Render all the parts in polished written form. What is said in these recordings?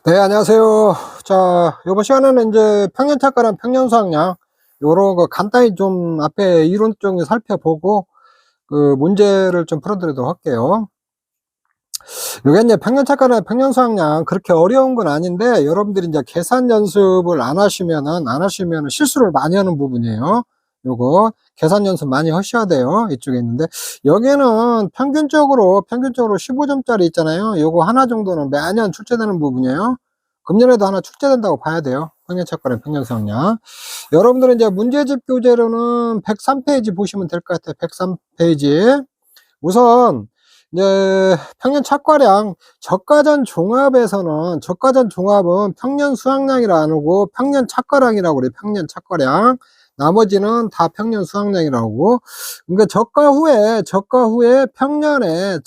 네, 안녕하세요. 자, 요번 시간에는 이제 평년착과랑 평년수학량, 요런 거 간단히 좀 앞에 이론적인 살펴보고, 그 문제를 좀 풀어드리도록 할게요. 요게 이제 평년착과나 평년수학량 그렇게 어려운 건 아닌데, 여러분들이 이제 계산 연습을 안 하시면은 실수를 많이 하는 부분이에요. 요거, 계산 연습 많이 하셔야 돼요. 이쪽에 있는데, 여기는 평균적으로 15점짜리 있잖아요. 요거 하나 정도는 매년 출제되는 부분이에요. 금년에도 하나 출제된다고 봐야 돼요. 평년착과랑 평년수학량. 여러분들은 이제 문제집 교재로는 103페이지 보시면 될 것 같아요. 103페이지. 우선 이제 평년착과량 저가전 종합은 평년수학량이라 안 하고 평년착과량이라고 그래요. 평년착과량. 나머지는 다 평년수학량이라고 하고. 그러니까 저가 후에 평년에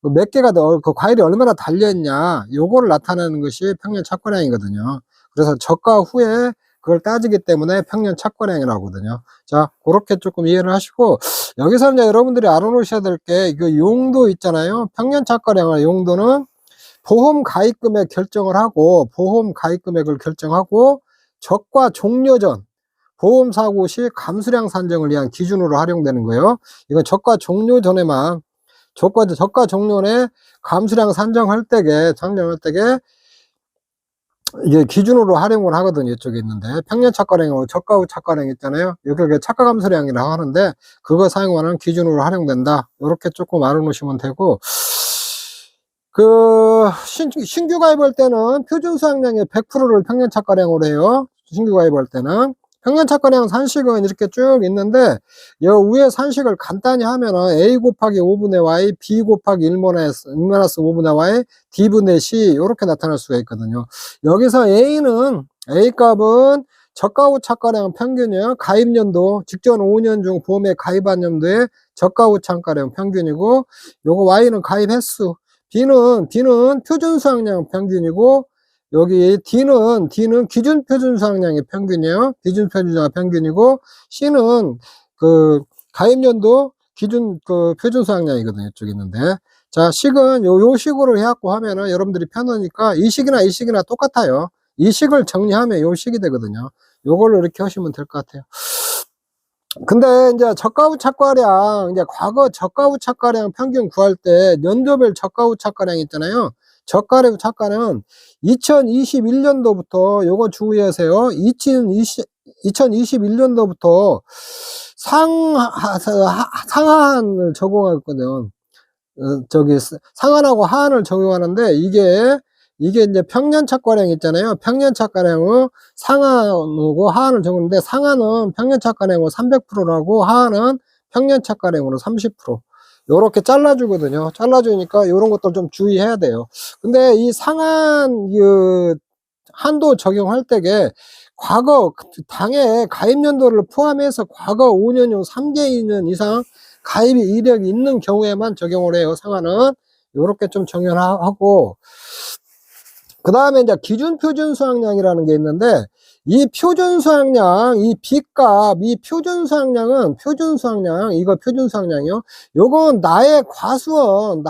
몇 개가 그 과일이 얼마나 달려있냐, 요거를 나타내는 것이 평년착과량이거든요. 그래서 저가 후에 그걸 따지기 때문에 평년착과량이라고 하거든요. 자, 그렇게 조금 이해를 하시고, 여기서 이제 여러분들이 알아놓으셔야 될 게, 그 용도 있잖아요. 평년착과량의 용도는 보험 가입금액 보험 가입금액을 결정하고, 적과 종료 전, 보험사고 시 감수량 산정을 위한 기준으로 활용되는 거예요. 이건 적과 종료 전에만, 저가 종료에 감수량 산정할 때게 이게 기준으로 활용을 하거든요. 이쪽에 있는데 평년착과량하고 저가 후 착과량 있잖아요. 여기 착과 감수량이라고 하는데 그거 사용하는 기준으로 활용된다. 이렇게 조금 알아놓으시면 되고, 그 신규 가입할 때는 표준 수학량의 100%를 평년착과량으로 해요. 신규 가입할 때는 평년착과량 산식은 이렇게 쭉 있는데, 여 위에 산식을 간단히 하면은 a 곱하기 5분의 y, b 곱하기 1 마이너스 5분의 y, d분의 c 이렇게 나타날 수가 있거든요. 여기서 a 값은 저가 후 착과량 평균이에요. 가입연도, 직전 5년 중 보험에 가입한 연도의 저가 후 착과량 평균이고, 요거 y는 가입 횟수, B는 표준 수학량 평균이고, 여기 D는 기준 표준 수학량의 평균이에요. 기준 표준 수학량 평균이고, C는 그 가입연도 기준 그 표준 수학량이거든요. 이쪽에 있는데. 자, 식은 요 식으로 해갖고 하면은 여러분들이 편하니까 이 식이나 똑같아요. 이 식을 정리하면 요 식이 되거든요. 요걸로 이렇게 하시면 될 것 같아요. 근데 이제 저가 후 착과량, 이제 과거 저가 후 착과량 평균 구할 때 연도별 저가 후 착과량 있잖아요. 저가 후 착과는 2021년도부터 요거 주의하세요. 2021년도부터 상한을 적용하거든요. 상한하고 하한을 적용하는데, 이게 이제 평년착과량 있잖아요. 평년착과량은 상한하고 하한을 적용하는데, 상한은 평년착과량으로 300%라고 하한은 평년착과량으로 30%. 요렇게 잘라주거든요. 잘라주니까 요런 것들 좀 주의해야 돼요. 근데 이 상한 한도 적용할 때게 과거 당해 가입연도를 포함해서 과거 5년용 3개년 이상 가입이 이력이 있는 경우에만 적용을 해요. 상한은 요렇게 좀 정연하고, 그 다음에 이제 기준 표준 수학량이라는 게 있는데, 이 표준 수학량, 이 B값, 이 표준 수학량은 이거 표준 수학량이요. 요건 나의 과수원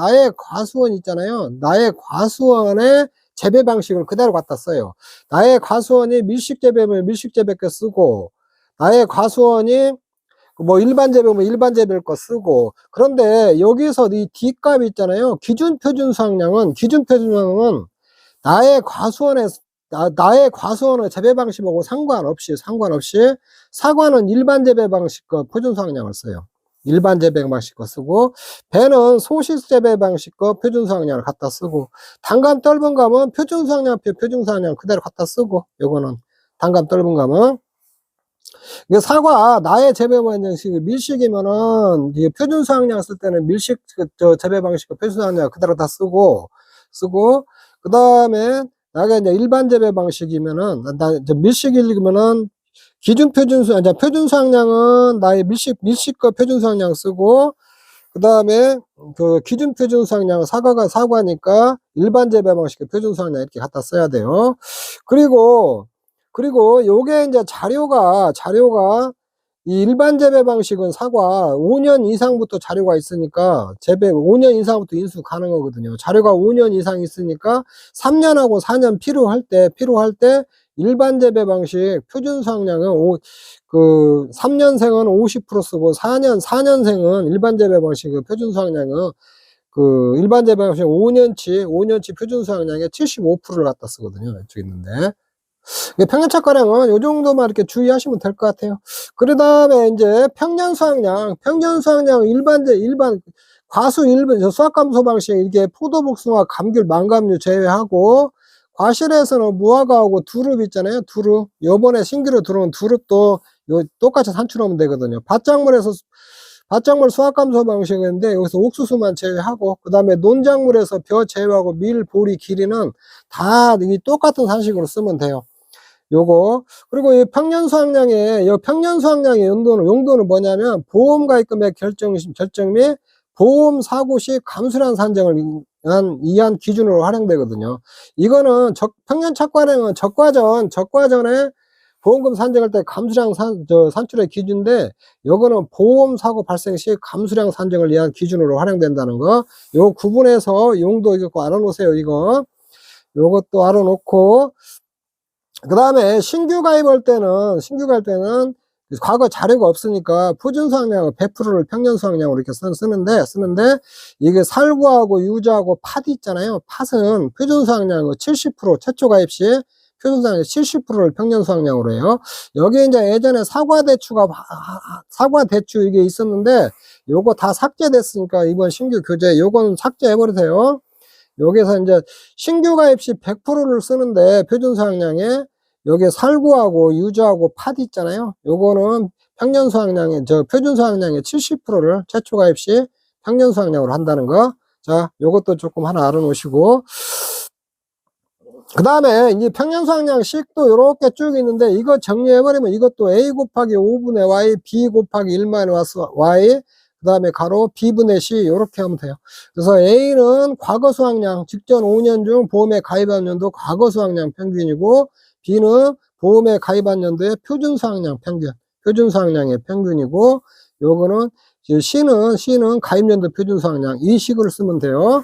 있잖아요. 나의 과수원의 재배 방식을 그대로 갖다 써요. 나의 과수원이 밀식 재배면 밀식 재배 거 쓰고, 나의 과수원이 뭐 일반 재배면 일반 재배일 거 쓰고. 그런데 여기서 이 D값이 있잖아요. 기준 표준 수학량은 나의 과수원의 재배 방식하고 상관없이 사과는 일반 재배 방식과 표준 수학량을 써요. 일반 재배 방식과 쓰고, 배는 소식 재배 방식과 표준 수학량을 갖다 쓰고, 단감 떫은 감은 표준 수학량 그대로 갖다 쓰고. 요거는 단감 떫은 감은 사과 나의 재배 방식이 밀식이면은 표준 수학량 쓸 때는 밀식 재배 방식과 표준 수학량 그대로 다 쓰고, 그 다음에 나가 이제 일반 재배 방식이면은, 밀식이면은 표준 수학량은 나의 밀식과 표준 수학량 쓰고, 그 다음에 그 기준 표준 수학량은 사과니까 일반 재배 방식과 표준 수학량 이렇게 갖다 써야 돼요. 그리고 요게 이제 자료가 이 일반 재배 방식은 사과 5년 이상부터 자료가 있으니까 재배 5년 이상부터 인수 가능하거든요. 자료가 5년 이상 있으니까 3년하고 4년 필요할 때 일반 재배 방식 표준 수확량은 3년생은 50% 쓰고 4년생은 일반 재배 방식 표준 수확량은 일반 재배 방식 5년치 표준 수확량의 75%를 갖다 쓰거든요. 이쪽에 있는데. 평년 착과량은 요 정도만 이렇게 주의하시면 될 것 같아요. 그 다음에 이제 평년 수확량 일반 수확감소 방식 이게 포도, 복숭아, 감귤, 망감류 제외하고 과실에서는 무화과하고 두릅 있잖아요. 두릅 요번에 신규로 들어온 두릅도 똑같이 산출하면 되거든요. 밭작물 수확감소 방식인데 여기서 옥수수만 제외하고 그 다음에 논작물에서 벼 제외하고 밀, 보리, 기리는 다 똑같은 산식으로 쓰면 돼요. 요거 그리고 이 평년 수확량의 용도는 뭐냐면 보험 가입금액 결정 및 보험 사고 시 감수량 산정을 위한 기준으로 활용되거든요. 이거는 평년 착과량은 적과전에 보험금 산정할 때 감수량 산출의 기준인데 요거는 보험 사고 발생 시 감수량 산정을 위한 기준으로 활용된다는 거. 요 구분해서 용도 이거 알아놓으세요. 요것도 알아놓고 그 다음에 신규 가입할 때는 과거 자료가 없으니까 표준 수확량을 100%를 평년 수확량으로 이렇게 쓰는데 이게 살구하고 유자하고 팥 있잖아요. 팥은 표준 수확량의 70% 최초 가입 시 표준 수확량 70%를 평년 수확량으로 해요. 여기 이제 예전에 사과 대추 이게 있었는데 요거 다 삭제됐으니까 이번 신규 교재 요건 삭제해 버리세요. 여기서 이제 신규 가입 시 100%를 쓰는데 표준 수확량에 여기 살구하고 유자하고 팥 있잖아요. 요거는 평년 수확량의 표준 수확량의 70%를 최초 가입 시 평년 수확량으로 한다는 거. 자, 요것도 조금 하나 알아놓으시고 그 다음에 이제 평년 수확량 식도 이렇게 쭉 있는데 이거 정리해버리면 이것도 A 곱하기 5분의 Y, B 곱하기 1-Y 그 다음에 가로 B분의 C 이렇게 하면 돼요. 그래서 A는 과거 수확량 직전 5년 중 보험에 가입한 연도 과거 수확량 평균이고 B는 보험에 가입한 연도의 표준 수확량의 평균이고 요거는 C는 가입 연도 표준 수확량 이 식으로 쓰면 돼요.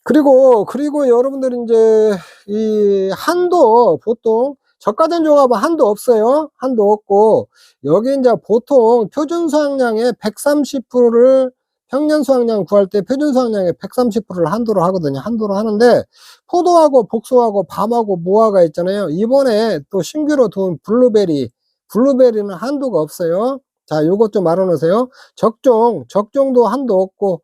그리고 여러분들이 이제 이 한도 보통 저가전 종합은 한도 없어요. 한도 없고 여기 이제 보통 표준 수확량의 130%를 평년 수확량 구할 때 표준 수확량의 130%를 한도로 하거든요. 한도로 하는데 포도하고 복숭아하고 밤하고 무화과 있잖아요. 이번에 또 신규로 들어온 블루베리는 한도가 없어요. 자, 요것 좀 알아놓으세요. 적종도 한도 없고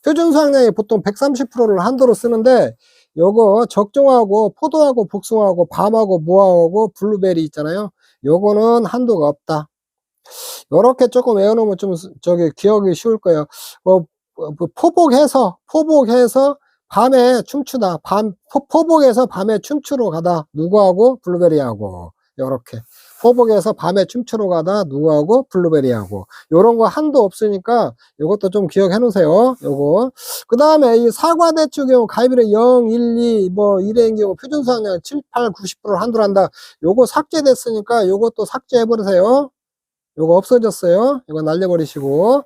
표준 수확량이 보통 130%를 한도로 쓰는데 요거 적종하고 포도하고 복숭아하고 밤하고 무화과하고 블루베리 있잖아요. 요거는 한도가 없다. 요렇게 조금 외워놓으면 좀 기억이 쉬울 거예요. 포복해서 밤에 춤추다. 포복에서 밤에 춤추러 가다. 누구하고? 블루베리하고. 요렇게. 포복에서 밤에 춤추러 가다. 누구하고? 블루베리하고. 요런 거 한도 없으니까 요것도 좀 기억해 놓으세요. 요거. 그 다음에 이 사과 대추 경우 가입일에 0, 1, 2, 이래인 경우 표준 수확량 7, 8, 90%를 한도로 한다. 요거 삭제됐으니까 요것도 삭제해 버리세요. 요거 없어졌어요. 이거 날려버리시고.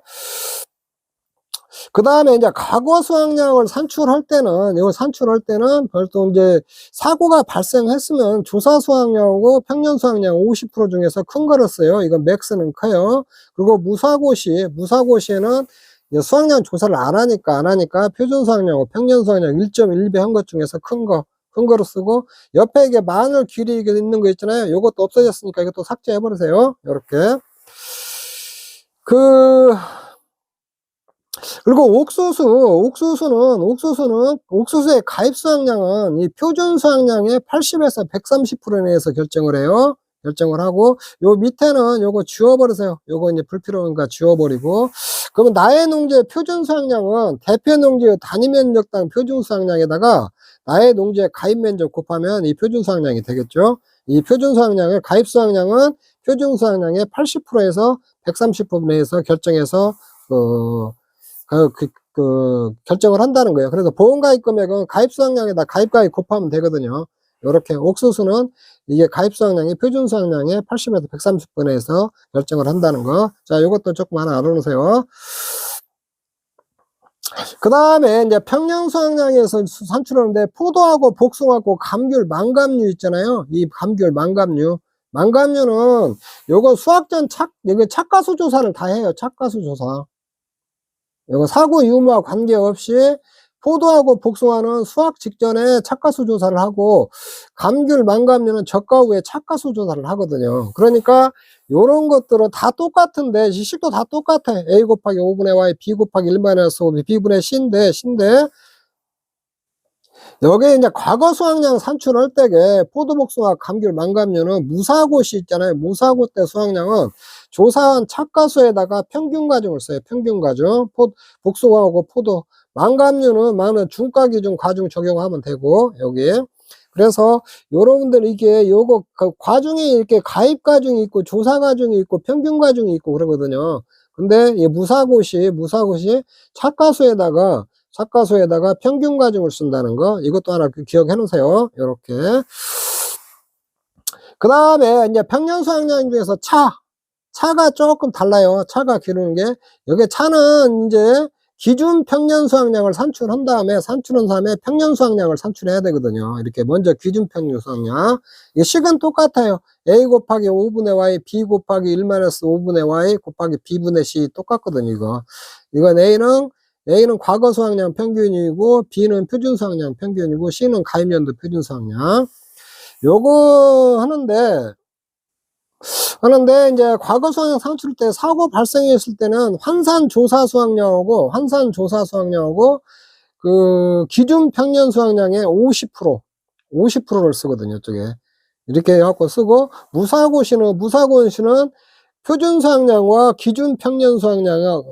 그 다음에 이제 과거 수확량을 산출할 때는 별도 이제 사고가 발생했으면 조사 수확량하고 평년 수확량 50% 중에서 큰 거를 써요. 이건 맥스는 커요. 그리고 무사고 시에는 수확량 조사를 안 하니까 표준 수확량하고 평년 수확량 1.12배 한 것 중에서 큰 거로 쓰고 옆에 이게 마늘 길이 있는 거 있잖아요. 이것도 없어졌으니까 이것도 삭제해 버리세요. 이렇게. 그리고 옥수수의 가입 수확량은 이 표준 수확량의 80에서 130% 내에서 결정을 해요. 결정을 하고 요 밑에는 요거 지워버리세요. 요거 이제 불필요하니까 지워버리고 그러면 나의 농지의 표준 수확량은 대표 농지의 단위 면적당 표준 수확량에다가 나의 농지의 가입 면적 곱하면 이 표준 수확량이 되겠죠. 이 표준 수확량의 가입 수확량은 표준 수확량의 80%에서 130% 내에서 결정해서 결정을 한다는 거예요. 그래서 보험가입 금액은 가입 수확량에다 가입가입 곱하면 되거든요. 요렇게 옥수수는 이게 가입 수확량이 표준 수확량의 80에서 130분에서 결정을 한다는 거. 자, 요것도 조금 하나 알아놓으세요. 그 다음에 이제 평년 수확량에서 산출하는데 포도하고 복숭아하고 감귤, 망감류 있잖아요. 이 감귤, 망감류. 망감류는 요거 수확 전 이거 착가수 조사를 다 해요. 착가수 조사. 요거 사고 유무와 관계없이 포도하고 복숭아는 수확 직전에 착가수 조사를 하고 감귤, 망감류는 적가 후에 착가수 조사를 하거든요. 그러니까 요런 것들은 다 똑같은데 식도 다 똑같아. A 곱하기 5분의 Y, B 곱하기 1-5, B분의 C인데 여기에 이제 과거 수확량 산출할 때게 포도, 복숭아, 감귤, 망감류는 무사고시 있잖아요. 무사고 때 수확량은 조사한 착가수에다가 평균 가중을 써요. 평균 가중. 복숭아하고 포도, 망감류는 많은 중가 기준 과중 적용하면 되고 여기. 그래서 여러분들 이게 요거 과중이 이렇게 가입 과중이 있고 조사 과중이 있고 평균 과중이 있고 그러거든요. 근데 이 무사고시 착가수에다가 평균 과중을 쓴다는 거, 이것도 하나 기억해 놓으세요. 요렇게. 그 다음에 이제 평년 수확량 중에서 차가 조금 달라요. 차가 기르는 게. 여기 차는 이제 기준 평년 수확량을 산출한 다음에 평년 수확량을 산출해야 되거든요. 이렇게 먼저 기준 평년 수확량. 이 식은 똑같아요. A 곱하기 5분의 Y, B 곱하기 1-5분의 Y 곱하기 B분의 C 똑같거든요, 이거. 이건 A는 과거 수확량 평균이고, B는 표준 수확량 평균이고, C는 가입연도 표준 수확량. 요거 하는데 이제 과거 수확량 산출 때 사고 발생했을 때는 환산 조사 수확량하고 그 기준 평년 수확량의 50%를 쓰거든요, 이쪽에. 이렇게 해갖고 쓰고, 무사고시는 표준 수확량과 기준 평년 수확량을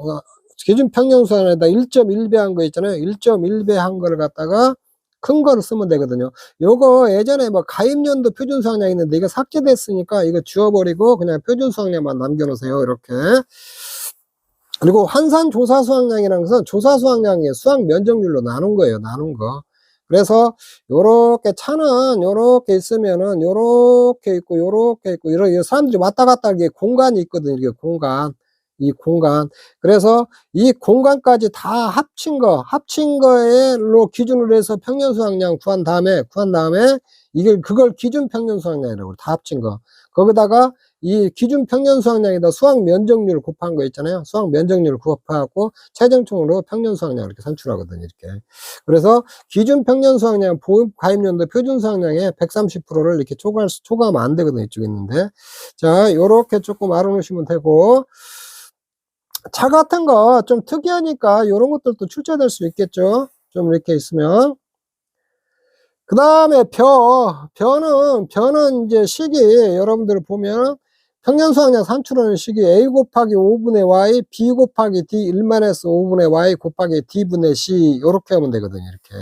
기준 평년 수확량에다 1.1배 한 거 있잖아요. 1.1배 한 거를 갖다가 큰 거를 쓰면 되거든요. 요거 예전에 뭐 가입연도 표준 수확량 있는데 이거 삭제됐으니까 이거 지워버리고 그냥 표준 수확량만 남겨놓으세요. 이렇게. 그리고 환산 조사 수확량이라는 것은 조사 수확량의 수확 면적률로 나눈 거예요. 나눈 거. 그래서 요렇게 차는 요렇게 있으면은 요렇게 있고 이런 사람들이 왔다 갔다 하게 공간이 있거든요. 이게 이 공간. 그래서 이 공간까지 다 합친 거로 기준으로 해서 평년 수확량 구한 다음에 그걸 기준 평년 수확량이라고 다 합친 거. 거기다가 이 기준 평년 수확량에다 수확 면적률 곱한 거 있잖아요. 수확 면적률 곱하고 최종적으로 평년 수확량 이렇게 산출하거든요. 이렇게. 그래서 기준 평년 수확량 보급 가입연도 표준 수확량의 130%를 이렇게 초과하면 안 되거든요. 이쪽에 있는데. 자, 요렇게 조금 알아놓으시면 되고. 차 같은 거 좀 특이하니까 요런 것들도 출제될 수 있겠죠. 좀 이렇게 있으면. 그 다음에 벼는 이제 시기 여러분들 보면 평년 수확량 산출하는 시기 A 곱하기 5분의 Y, B 곱하기 D 1-5분의 Y 곱하기 D분의 C 요렇게 하면 되거든요. 이렇게.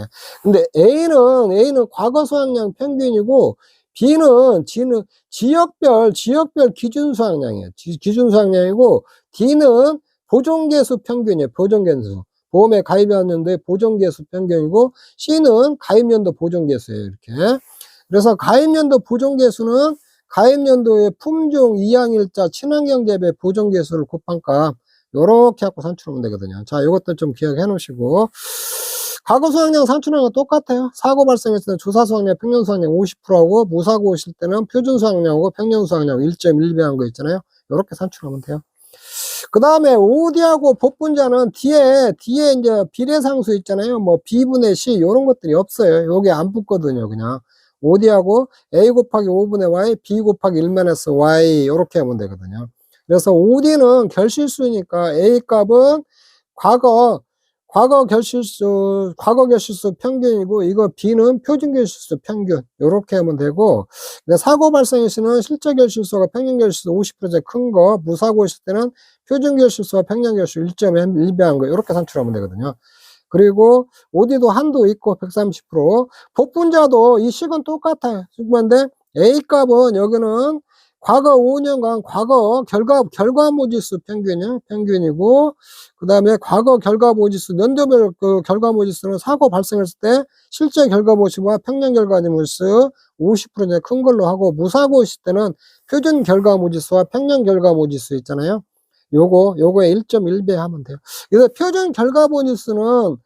근데 A는 과거 수확량 평균이고 B는 지역별 기준 수확량이에요. 기준 수확량이고 D는 보존개수 평균이에요. 보존개수. 보험에 가입연도의 보존개수 평균이고 C는 가입연도 보존개수예요. 이렇게. 그래서 가입연도 보존개수는 가입연도의 품종, 이항일자, 친환경재배 보존개수를 곱한 값 요렇게 갖고 산출하면 되거든요. 자, 요것도 좀 기억해 놓으시고. 과거 수확량 산출하는 건 똑같아요. 사고 발생했을 때는 조사 수확량, 평년 수확량 50%하고 무사고 오실 때는 표준 수확량하고 평년 수확량 1.1배 한 거 있잖아요. 요렇게 산출하면 돼요. 그 다음에 OD하고 복분자는 뒤에 이제 비례상수 있잖아요. 뭐 B분의 C 요런 것들이 없어요. 요게 안 붙거든요. 그냥 OD하고 A 곱하기 5분의 Y, B 곱하기 1-Y 요렇게 하면 되거든요. 그래서 OD는 결실수니까 A 값은 과거 결실수 평균이고, 이거 B는 표준 결실수 평균. 요렇게 하면 되고, 사고 발생의 시는 실제 결실수가 평균 결실수 50%째 큰 거, 무사고 있을 때는 표준 결실수와 평균 결실수 1.1배 한 거, 요렇게 산출하면 되거든요. 그리고 OD도 한도 있고 130%. 복분자도 이 식은 똑같아요. 근데 A 값은 여기는 과거 5년간 과거 결과모지수 평균이고, 그 다음에 과거 결과모지수, 연도별 그 결과모지수는 사고 발생했을 때 실제 결과모지수와 평년 결과모지수 50% 이제 큰 걸로 하고, 무사고시 때는 표준 결과모지수와 평년 결과모지수 있잖아요. 요거에 1.1배 하면 돼요. 그래서 표준 결과모지수는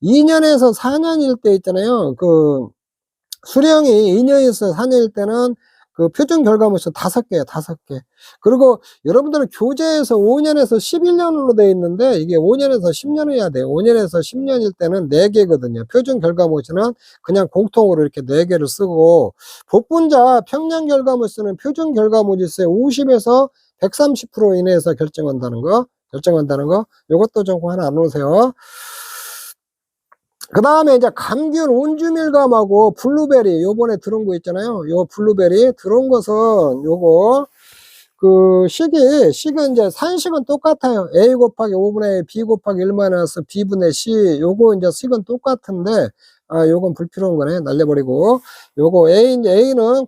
2년에서 4년일 때 있잖아요. 그 수령이 2년에서 4년일 때는 그 표준 결과물수 5개예요, 5개. 그리고 여러분들은 교재에서 5년에서 11년으로 되어 있는데, 이게 5년에서 10년을 해야 돼요. 5년에서 10년일 때는 4개거든요. 표준 결과물수는 그냥 공통으로 이렇게 4개를 쓰고, 복분자 평년 결과물수는 표준 결과물수의 50에서 130% 이내에서 결정한다는 거, 요것도 좀 하나 안 놓으세요. 그 다음에 이제 감귤 온주밀감하고 블루베리 요번에 들어온 거 있잖아요. 요 블루베리 들어온 것은 요거 그 식은 이제 산식은 똑같아요. A 곱하기 5분의 A, B 곱하기 1 마이너스 B분의 C. 요거 이제 식은 똑같은데, 요건 불필요한 거네. 날려버리고. 요거 A는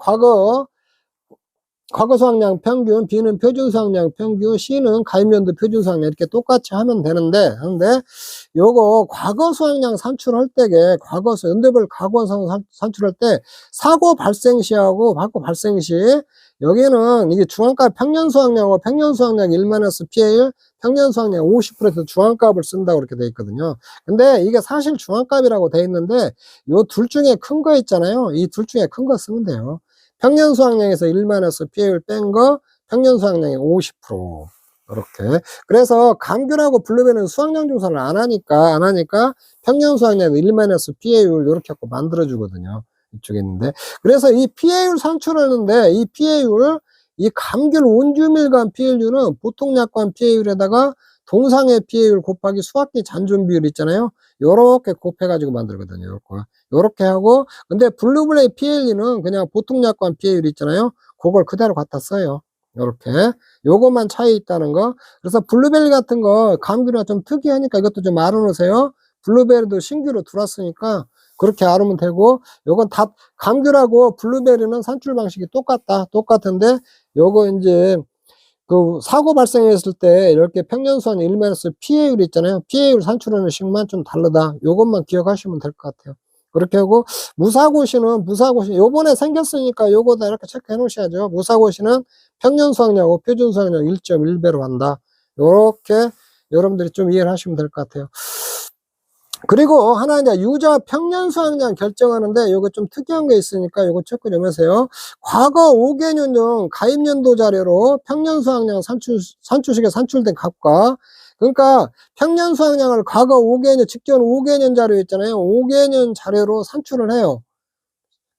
과거 수학량 평균, B는 표준 수학량 평균, C는 가입연도 표준 수학량 이렇게 똑같이 하면 되는데, 요거 과거 수학량 산출할 때게 연도별 과거 수학량 산출할 때 사고 발생 시하고 사고 발생 시 여기는 이게 중앙값 평년 수학량하고 평년 수학량 1-PA1 평년 수학량 50%에서 중앙값을 쓴다고 이렇게 돼 있거든요. 근데 이게 사실 중앙값이라고 돼 있는데 요 둘 중에 큰 거 있잖아요. 이 둘 중에 큰 거 쓰면 돼요. 평년 수학량에서 1-PA를 뺀 거 평년 수학량의 50%. 이렇게. 그래서 감귤하고 블루베리는 수학량 조사를 안 하니까 평년 수학량 1-PA율 이렇게 갖고 만들어 주거든요. 이쪽에 있는데. 그래서 이 PA율 산출하는데 이 PA율, 이 감귤 온주밀감 PA율은 보통 약관 PA율에다가 동상의 PA율 곱하기 수학기 잔존 비율 있잖아요. 요렇게 곱해가지고 만들거든요. 요렇게 하고, 근데 블루베리 PLE는 그냥 보통 약관 PA율 있잖아요. 그걸 그대로 갖다 써요. 요렇게. 요것만 차이 있다는 거. 그래서 블루베리 같은 거, 감귤이나 좀 특이하니까 이것도 좀 알아놓으세요. 블루베리도 신규로 들어왔으니까 그렇게 알으면 되고, 요건 다, 감귤하고 블루베리는 산출 방식이 똑같은데, 요거 이제, 그 사고 발생했을 때 이렇게 평년수한 1-PA율 있잖아요. PA율 산출하는 식만 좀 다르다. 요것만 기억하시면 될 것 같아요. 그렇게 하고 무사고시는 요번에 생겼으니까 요거다 이렇게 체크해 놓으셔야죠. 무사고시는 평년수학량하고 표준수학량 1.1배로 한다. 요렇게 여러분들이 좀 이해를 하시면 될 것 같아요. 그리고 하나 이제 유자 평년 수학량 결정하는데 요거 좀 특이한 게 있으니까 요거 체크 좀 하세요. 과거 5개년 중 가입연도 자료로 평년 수학량 산출식에 산출된 값과, 그러니까 평년 수학량을 과거 5개년 직전 5개년 자료 있잖아요. 5개년 자료로 산출을 해요.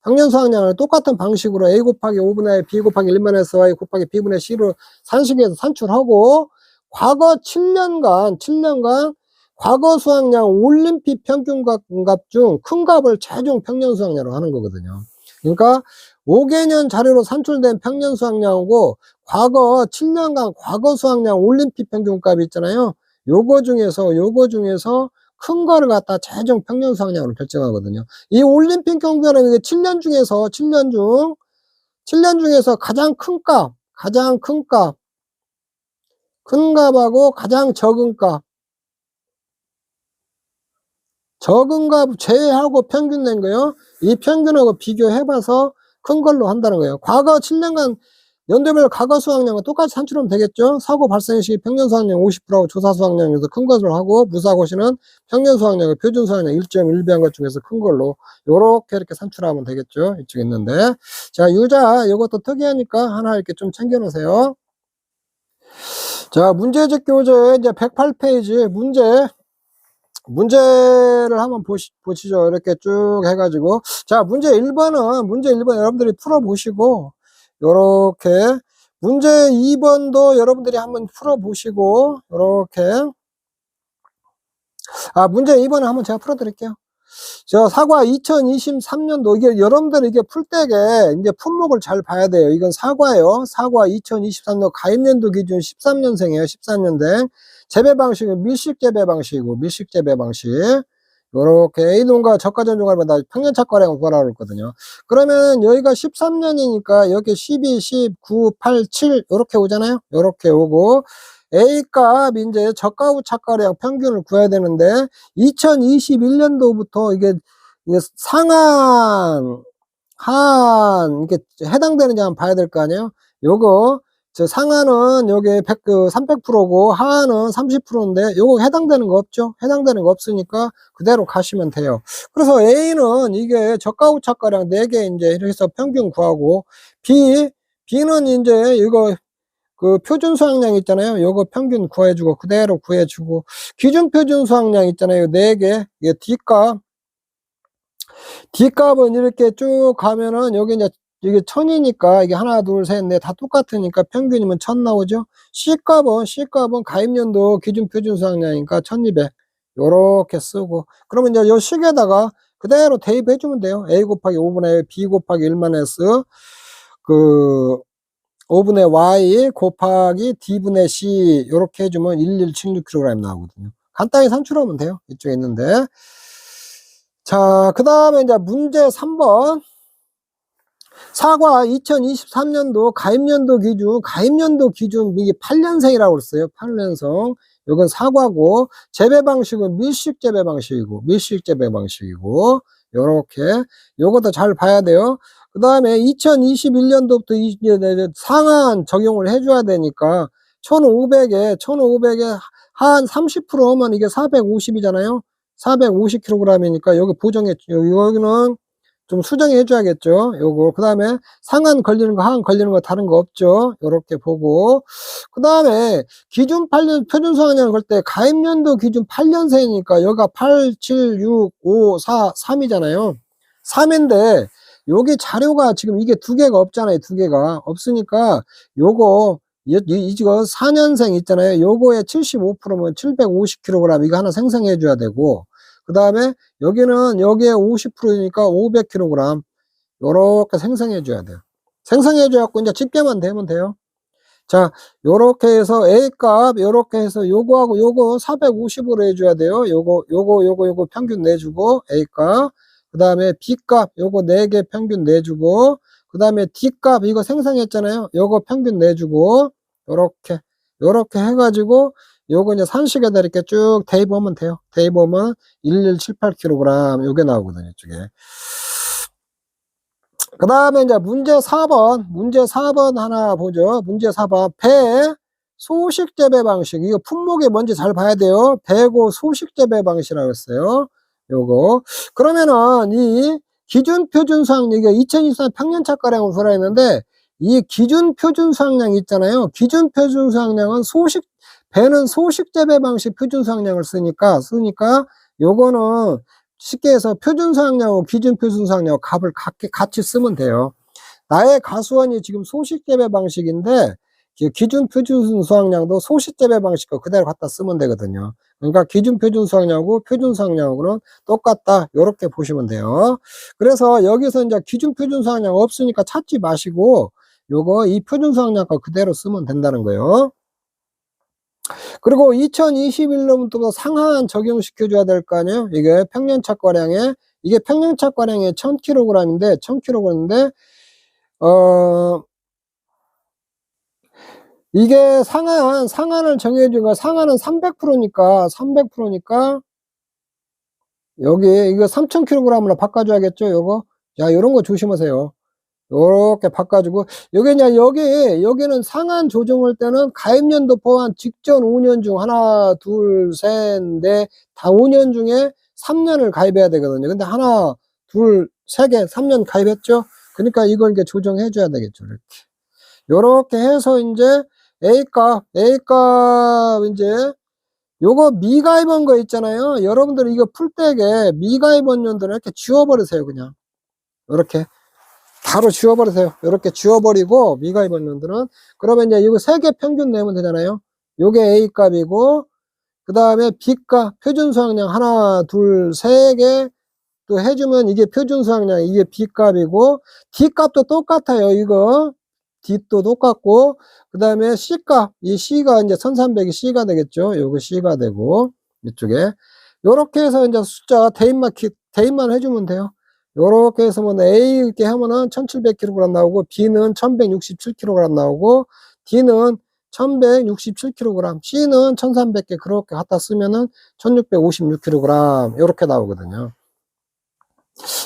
평년 수학량을 똑같은 방식으로 A 곱하기 5분의 B 곱하기 1-S Y 곱하기 B분의 C로 산식에서 산출하고, 과거 7년간 과거 수학량 올림픽 평균값 중 큰 값을 최종 평년 수학량으로 하는 거거든요. 그러니까 5개년 자료로 산출된 평년 수학량하고 과거 7년간 과거 수학량 올림픽 평균값이 있잖아요. 요거 중에서 큰 거를 갖다 최종 평년 수학량으로 결정하거든요. 이 올림픽 평균이라는 게 7년 중에서 가장 큰 값하고 가장 적은 값 제외하고 평균 낸 거예요. 이 평균하고 비교해봐서 큰 걸로 한다는 거예요. 과거 7년간 연도별 과거 수학량은 똑같이 산출하면 되겠죠. 사고 발생 시 평년 수학량 50%하고 조사 수학량에서 큰 것을 하고, 무사고시는 평년 수학량과 표준 수학량 1.1배 한 것 중에서 큰 걸로 요렇게 이렇게 산출하면 되겠죠. 이쪽에 있는데, 자, 유자 이것도 특이하니까 하나 이렇게 좀 챙겨 놓으세요. 자, 문제집 교재 이제 108페이지 문제를 한번 보시죠. 이렇게 쭉 해가지고. 자, 문제 1번 여러분들이 풀어보시고, 요렇게. 문제 2번도 여러분들이 한번 풀어보시고, 요렇게. 문제 2번은 한번 제가 풀어드릴게요. 저 사과 2023년도, 이게 여러분들 이게 풀 때게 이제 품목을 잘 봐야 돼요. 이건 사과예요. 사과 2023년 가입연도 기준 13년생이에요. 13년생. 재배 방식은 밀식 재배 방식이고, 요렇게 A농가 저가 전종알마다 평년착과량을 구하라고 했거든요. 그러면 여기가 13년이니까 여기 12, 10, 9, 8, 7 요렇게 오잖아요. 요렇게 오고, A값 이제 저가 후 착과량 평균을 구해야 되는데, 2021년도부터 이게 상한 하한, 이게 해당되는지 한번 봐야 될 거 아니에요? 요거, 상하는 여기 300%고, 하하는 30%인데, 요거 해당되는 거 없죠? 해당되는 거 없으니까 그대로 가시면 돼요. 그래서 A는 이게 저가 우차가량 4개 이제 이렇게 해서 평균 구하고, B는 이제 이거 표준 수확량 있잖아요. 요거 평균 구해주고, 그대로 구해주고, 기준 표준 수확량 있잖아요. 4개. 이게 D값은 이렇게 쭉 가면은 여기 이제 이게 1000이니까 이게 하나, 둘, 셋, 넷 다 똑같으니까 평균이면 1000 나오죠. C값은 가입연도 기준 표준 수확량이니까 1200. 요렇게 쓰고. 그러면 이제 요 식에다가 그대로 대입해 주면 돼요. A 곱하기 5분의 B 곱하기 1만 S 5분의 Y 곱하기 D분의 C 요렇게 해주면 1176kg 나오거든요. 간단히 산출하면 돼요. 이쪽에 있는데. 자, 그 다음에 이제 문제 3번. 사과 2023년도 가입연도 기준 이게 8년생이라고 그랬어요. 8년생. 이건 사과고, 재배 방식은 밀식 재배 방식이고, 요렇게. 요것도 잘 봐야 돼요. 그 다음에 2021년도부터 이제 상한 적용을 해줘야 되니까, 1500에 한 30%면 이게 450이잖아요. 450kg이니까 여기 여기는 좀 수정해 줘야겠죠. 요거. 그 다음에 상한 걸리는 거, 하한 걸리는 거 다른 거 없죠. 요렇게 보고. 그 다음에 기준 8년, 표준 수확량 걸 때 가입연도 기준 8년생이니까 여기가 8, 7, 6, 5, 4, 3이잖아요. 3인데 여기 자료가 지금 이게 2개가 없잖아요. 2개가. 없으니까 요거 이거 4년생 있잖아요. 요거에 75%면 750kg 이거 하나 생성해 줘야 되고, 그 다음에 여기에 50%니까 500kg 요렇게 생성해 줘야 돼요. 생성해 줘갖고 이제 집계만 되면 돼요. 자, 요렇게 해서 A값 요렇게 해서 요거하고 요거 450으로 해줘야 돼요. 요거 평균 내주고 A값, 그 다음에 B값 요거 4개 평균 내주고, 그 다음에 D값 이거 생성했잖아요. 요거 평균 내주고, 요렇게 해가지고 요거 이제 산식에다 이렇게 쭉 대입하면 돼요. 대입하면 1178kg 요게 나오거든요. 이쪽에. 그 다음에 이제 문제 4번 하나 보죠. 문제 4번. 배 소식 재배 방식. 이거 품목이 뭔지 잘 봐야 돼요. 배고 소식 재배 방식이라고 했어요. 요거. 그러면은 이 기준 표준 수확량, 이게 2024 평년착가량을 구하라 했는데, 이 기준 표준 수확량 있잖아요. 기준 표준 수확량은 배는 소식 재배 방식 표준 수확량을 쓰니까 요거는 쉽게 해서 표준 수확량하고 기준 표준 수확량 값을 같이 쓰면 돼요. 나의 가수원이 지금 소식 재배 방식인데 기준 표준 수확량도 소식 재배 방식과 그대로 갖다 쓰면 되거든요. 그러니까 기준 표준 수확량하고 표준 수확량하고는 똑같다. 이렇게 보시면 돼요. 그래서 여기서 이제 기준 표준 수확량 없으니까 찾지 마시고 요거 이 표준 수확량과 그대로 쓰면 된다는 거예요. 그리고 2021년부터 상한 적용시켜줘야 될 거 아니에요? 이게 평년착과량에 1000kg인데, 이게 상한을 정해준 상한은 300%니까, 여기, 이거 3000kg으로 바꿔줘야겠죠, 요거? 자, 요런 거 조심하세요. 요렇게 바꿔주고, 여기는 상한 조정할 때는 가입연도 포함 직전 5년 중 하나, 둘, 셋, 넷, 다 5년 중에 3년을 가입해야 되거든요. 근데 하나, 둘, 세 개, 3년 가입했죠? 그러니까 이걸 이렇게 조정해줘야 되겠죠. 이렇게. 요렇게 해서 이제 A값, 이제 요거 미가입한 거 있잖아요. 여러분들 이거 풀 때에 미가입한 년들은 이렇게 지워버리세요, 그냥. 요렇게. 바로 지워버리세요. 이렇게 지워버리고 미가입한 놈들은, 그러면 이제 이거 3개 평균 내면 되잖아요. 요게 A 값이고, 그 다음에 B 값 표준 수확량 하나, 둘, 3개 또 해주면 이게 표준 수확량, 이게 B 값이고, D 값도 똑같아요. 이거 D도 똑같고, 그 다음에 C 값, 이 C가 이제 1300이 C가 되겠죠. 요거 C가 되고, 이쪽에 요렇게 해서 이제 숫자 대입만 해주면 돼요. 요렇게 해서 뭐 A 이렇게 하면은 1700kg 나오고, B는 1167kg 나오고, D는 1167kg, C는 1300개 그렇게 갖다 쓰면은 1656kg 요렇게 나오거든요.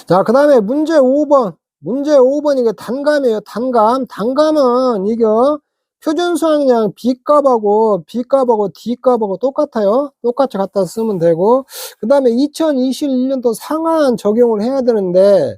자, 그 다음에 문제 5번. 문제 5번 이거 단감이에요. 단감은 이거 표준 수학량 B값하고 D값하고 똑같아요. 똑같이 갖다 쓰면 되고, 그 다음에 2021년도 상한 적용을 해야 되는데,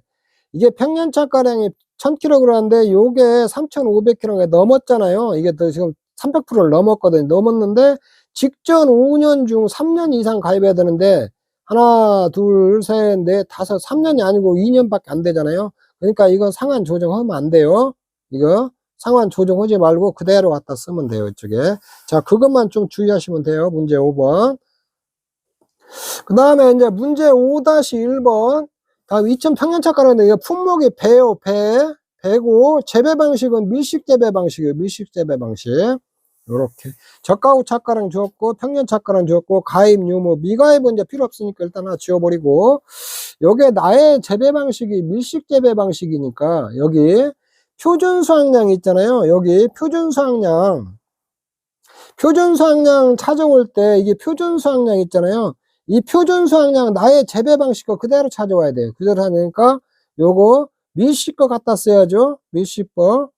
이게 평년착가량이 1000kg인데 요게 3500kg 넘었잖아요. 이게 또 지금 300%를 넘었거든요. 넘었는데 직전 5년 중 3년 이상 가입해야 되는데 하나, 둘, 셋, 넷, 다섯, 3년이 아니고 2년밖에 안 되잖아요. 그러니까 이건 상한 조정하면 안 돼요. 이거 상한 조정하지 말고 그대로 갖다 쓰면 돼요. 이쪽에. 자, 그것만 좀 주의하시면 돼요. 문제 5번. 그 다음에 이제 문제 5-1번. 다음 2000 평년착가라는데 이거 품목이 배요, 배고, 재배 방식은 밀식 재배 방식이에요. 밀식 재배 방식. 요렇게. 저가후 착가랑 주었고, 평년 착가랑 주었고, 가입, 유무, 미가입은 이제 필요 없으니까 일단 하나 지워버리고, 요게 나의 재배 방식이 밀식 재배 방식이니까, 여기 표준 수확량 있잖아요. 여기 표준 수확량. 표준 수확량 찾아올 때, 이게 표준 수확량 있잖아요. 이 표준 수확량 나의 재배 방식과 그대로 찾아와야 돼요. 그대로 하니까 요거 밀식 거 갖다 써야죠. 밀식 거.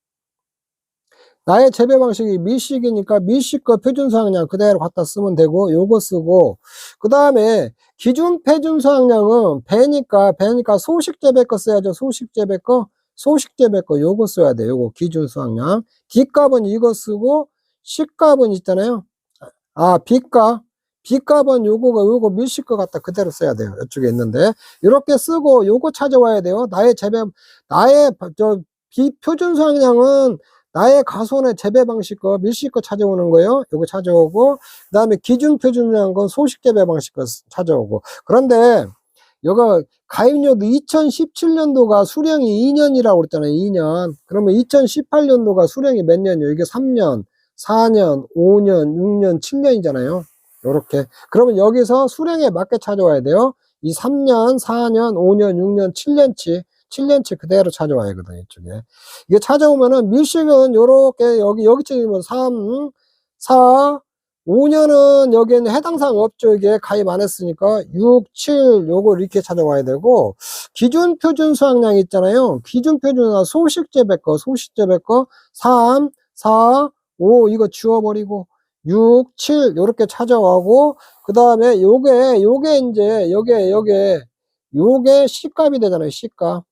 나의 재배 방식이 밀식이니까 밀식 거 표준 수확량 그대로 갖다 쓰면 되고 요거 쓰고, 그 다음에 기준 표준 수확량은 배니까 소식 재배 거 써야죠. 소식 재배 거 요거 써야 돼요. 요거 기준 수확량. D값은 이거 쓰고 C값은 있잖아요. B값은 요거 밀식 거 갖다 그대로 써야 돼요. 이쪽에 있는데. 이렇게 쓰고 요거 찾아와야 돼요. 비표준 수확량은 나의 가손의 재배 방식 거, 밀식 거 찾아오는 거예요. 요거 찾아오고, 그 다음에 기준 표준량 건 소식 재배 방식 거 찾아오고. 그런데, 요거 가입료도 2017년도가 수령이 2년이라고 그랬잖아요. 2년. 그러면 2018년도가 수령이 몇 년이요? 이게 3년, 4년, 5년, 6년, 7년이잖아요. 요렇게. 그러면 여기서 수령에 맞게 찾아와야 돼요. 이 3년, 4년, 5년, 6년, 7년치 그대로 찾아와야 하거든요. 이쪽에. 이게 찾아오면은 밀식은 요렇게 여기쯤에 3, 4, 5년은 여기에는 해당 사항 없죠. 이게 가입 안 했으니까 6, 7 요거 이렇게 찾아와야 되고, 기준 표준 수확량 있잖아요. 기준 표준은 소식 재배 거 3, 4, 5 이거 지워버리고 6, 7 요렇게 찾아와고, 그 다음에 요게 이제 요게 C값이 되잖아요. C값.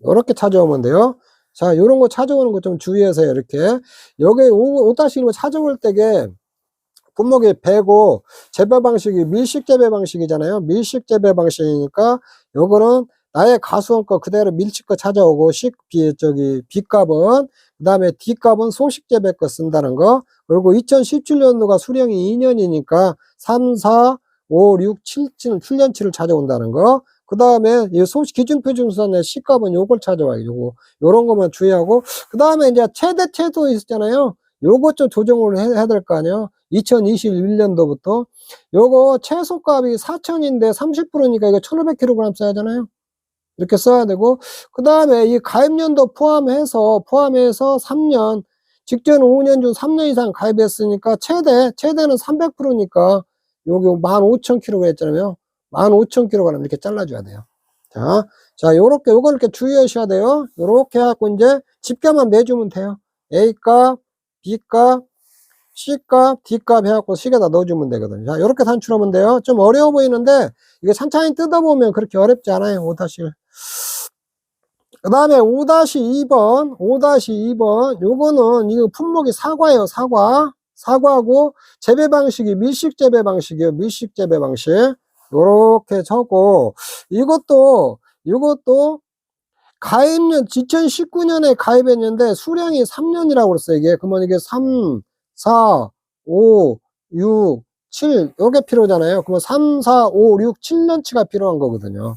요렇게 찾아오면 돼요. 자, 요런 거 찾아오는 거 좀 주의하세요. 이렇게. 여기 5-1번 찾아올 때게 분목이 배고 재배 방식이 밀식 재배 방식이잖아요. 밀식 재배 방식이니까 요거는 나의 가수원 거 그대로 밀식 거 찾아오고 B값은 그다음에 D값은 소식 재배 거 쓴다는 거. 그리고 2017년도가 수령이 2년이니까 3, 4, 5, 6, 7년치를 찾아온다는 거. 그 다음에 소식 기준 표준 수산의 C값은 요걸 찾아와요. 요런 것만 주의하고, 그 다음에 이제 최대 있었잖아요. 요것 좀 조정을 해야 될 거 아니에요. 2021년도부터 요거 최소값이 4,000인데 30%니까 이거 1,500kg 써야 하잖아요. 이렇게 써야 되고, 그 다음에 이 가입년도 포함해서 3년, 직전 5년 중 3년 이상 가입했으니까 최대는 300%니까 요기 15,000kg 했잖아요. 15,000kg 이렇게 잘라줘야 돼요. 요걸 이렇게 주의하셔야 돼요. 요렇게 해갖고 이제 집값만 내주면 돼요. A값, B값, C값, D값 해갖고 식에다 넣어주면 되거든요. 자, 요렇게 산출하면 돼요. 좀 어려워 보이는데, 이게 찬찬히 뜯어보면 그렇게 어렵지 않아요. 5-1. 그 다음에 5-2번, 요거는, 이거 품목이 사과예요, 사과하고, 재배 방식이 밀식 재배 방식이에요, 밀식 재배 방식. 요렇게 적고, 이것도, 가입년, 2019년에 가입했는데, 수량이 3년이라고 그랬어요, 이게. 그러면 이게 3, 4, 5, 6, 7, 요게 필요잖아요. 그러면 3, 4, 5, 6, 7년치가 필요한 거거든요.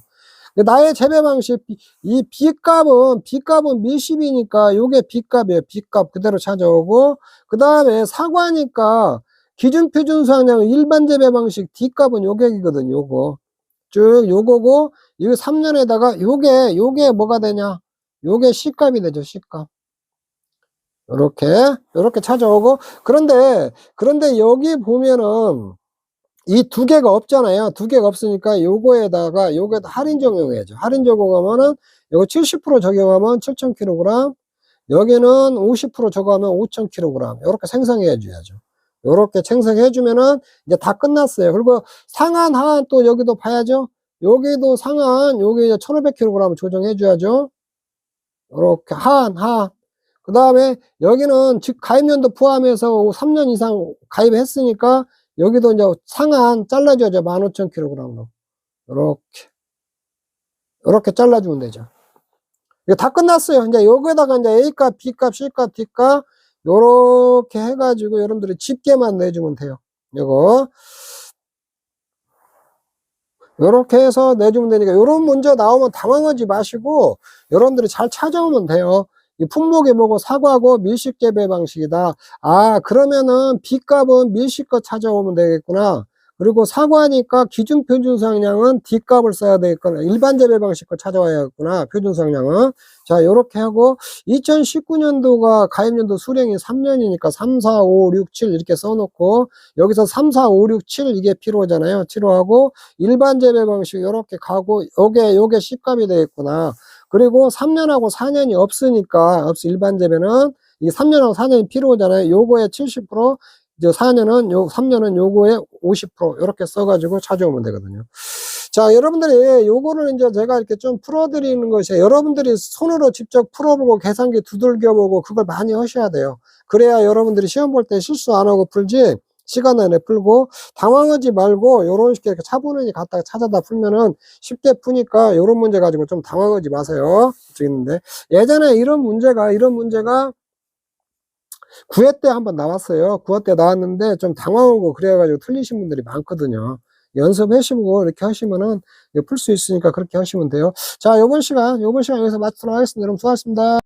나의 재배 방식, 이 B값은 밀식이니까 요게 B값이에요. B값 그대로 찾아오고, 그 다음에 사과니까 기준 표준 수확량은 일반 재배 방식 D값은 요격이거든요. 요거. 쭉 요거고, 이거 3년에다가 요게 뭐가 되냐? 요게 C값이 되죠. C값. 요렇게 찾아오고, 그런데 여기 보면은 이 두 개가 없잖아요. 두 개가 없으니까 요거에다가 할인 적용해야죠. 할인 적용하면은 요거 70% 적용하면 7,000kg, 여기는 50% 적용하면 5,000kg. 요렇게 생성해 줘야죠. 요렇게 생성해 주면은 이제 다 끝났어요. 그리고 상한, 하한 또 여기도 봐야죠. 여기도 상한, 여기 이제 1,500kg 조정해 줘야죠. 요렇게 하한. 그 다음에 여기는 즉 가입연도 포함해서 3년 이상 가입했으니까 여기도 이제 상한 잘라줘야죠. 15,000kg로. 요렇게 잘라주면 되죠. 이거 다 끝났어요. 이제 여기에다가 이제 A값, B값, C값, D값 요렇게 해가지고 여러분들이 집게만 내주면 돼요. 요거 요렇게 해서 내주면 되니까 요런 문제 나오면 당황하지 마시고 여러분들이 잘 찾아오면 돼요. 이 품목이 뭐고 사과고 밀식 재배 방식이다. 아, 그러면은 B값은 밀식 거 찾아오면 되겠구나. 그리고 사과니까 기준 표준 수확량은 D값을 써야 되겠구나. 일반 재배 방식 거 찾아와야겠구나. 표준 수확량은. 자, 요렇게 하고 2019년도가 가입연도 수령이 3년이니까 3, 4, 5, 6, 7 이렇게 써놓고 여기서 3, 4, 5, 6, 7 이게 필요하잖아요. 필요하고 일반 재배 방식 요렇게 가고 요게 C값이 되겠구나. 그리고 3년하고 4년이 없으니까 일반 재배는 이 3년하고 4년이 필요하잖아요. 요거에 70%, 이제 3년은 요거에 50% 이렇게 써가지고 찾아오면 되거든요. 자, 여러분들이 요거를 이제 제가 이렇게 좀 풀어드리는 것이 여러분들이 손으로 직접 풀어보고 계산기 두들겨보고 그걸 많이 하셔야 돼요. 그래야 여러분들이 시험 볼 때 실수 안 하고 풀지 시간 안에 풀고 당황하지 말고 요런 식의 차분히 갖다가 찾아다 풀면은 쉽게 푸니까 요런 문제 가지고 좀 당황하지 마세요. 있는데 예전에 이런 문제가 9회 때 한번 나왔어요. 9회 때 나왔는데 좀 당황하고 그래가지고 틀리신 분들이 많거든요. 연습하시고 이렇게 하시면은 풀 수 있으니까 그렇게 하시면 돼요. 자, 요번 시간 여기서 마치도록 하겠습니다. 여러분 수고하셨습니다.